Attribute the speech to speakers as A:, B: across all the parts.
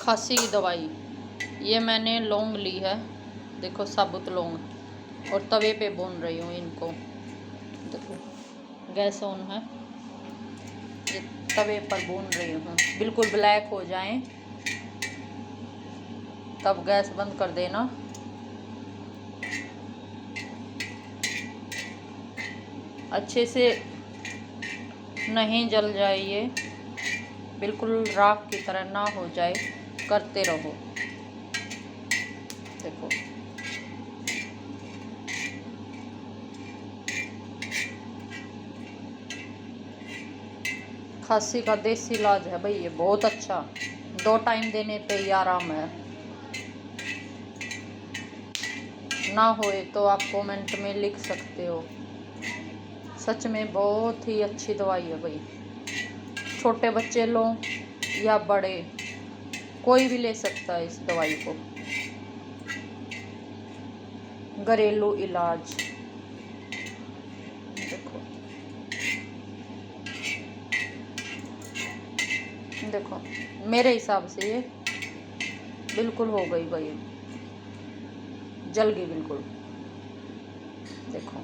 A: खांसी की दवाई। ये मैंने लौंग ली है, देखो साबुत लौंग, और तवे पे भून रही हूँ इनको। देखो गैस ऑन है, ये तवे पर भून रही हूँ, बिल्कुल ब्लैक हो जाएं तब गैस बंद कर देना। अच्छे से नहीं जल जाए, ये बिल्कुल राख की तरह ना हो जाए, करते रहो। देखो खांसी का देसी इलाज है भाई, ये बहुत अच्छा। 2 टाइम देने पे ही आराम है। ना होए तो आप कमेंट में लिख सकते हो। सच में बहुत ही अच्छी दवाई है भाई। छोटे बच्चे लो या बड़े, कोई भी ले सकता है इस दवाई को। घरेलू इलाज देखो, देखो मेरे हिसाब से ये बिल्कुल हो गई भाई, जल गई बिल्कुल। देखो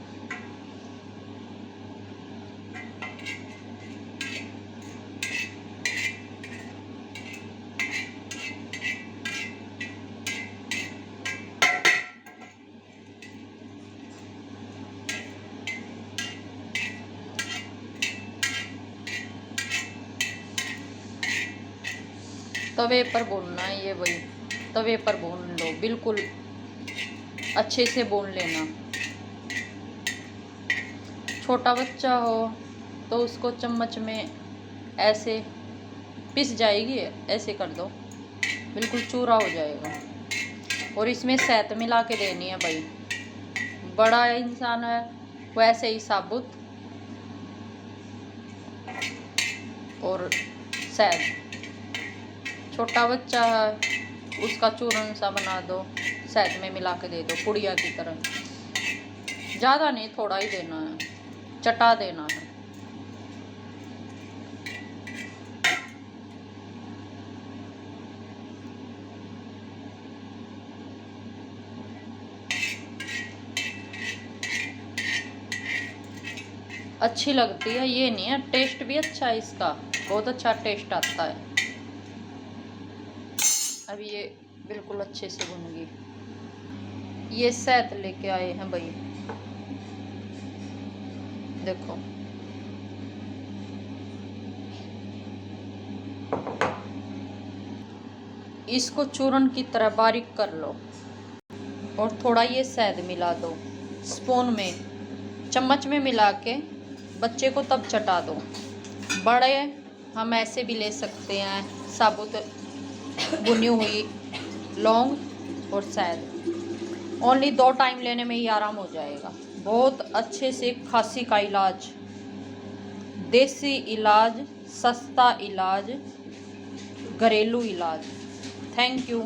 A: तवे पर भूनना है ये भाई, तवे पर भून लो, बिल्कुल अच्छे से भून लेना। छोटा बच्चा हो तो उसको चम्मच में ऐसे पिस जाएगी, ऐसे कर दो, बिल्कुल चूरा हो जाएगा। और इसमें शहद मिला के देनी है भाई। बड़ा इंसान है वैसे ही साबुत और शहद। छोटा बच्चा है उसका चूरन सा बना दो, शहद में मिला के दे दो पुड़िया की तरह। ज़्यादा नहीं, थोड़ा ही देना है, चटा देना है। अच्छी लगती है, ये नहीं है, टेस्ट भी अच्छा है इसका, बहुत अच्छा टेस्ट आता है। अब ये बिल्कुल अच्छे से भुन गई। ये शहद लेके आए हैं भाई, देखो इसको चूरन की तरह बारीक कर लो और थोड़ा ये शहद मिला दो स्पून में, चम्मच में मिला के बच्चे को तब चटा दो। बड़े हम ऐसे भी ले सकते हैं, साबुत भुनी हुई लौंग और शहद। ओनली 2 टाइम लेने में ही आराम हो जाएगा। बहुत अच्छे से खांसी का इलाज, देसी इलाज, सस्ता इलाज, घरेलू इलाज। Thank you.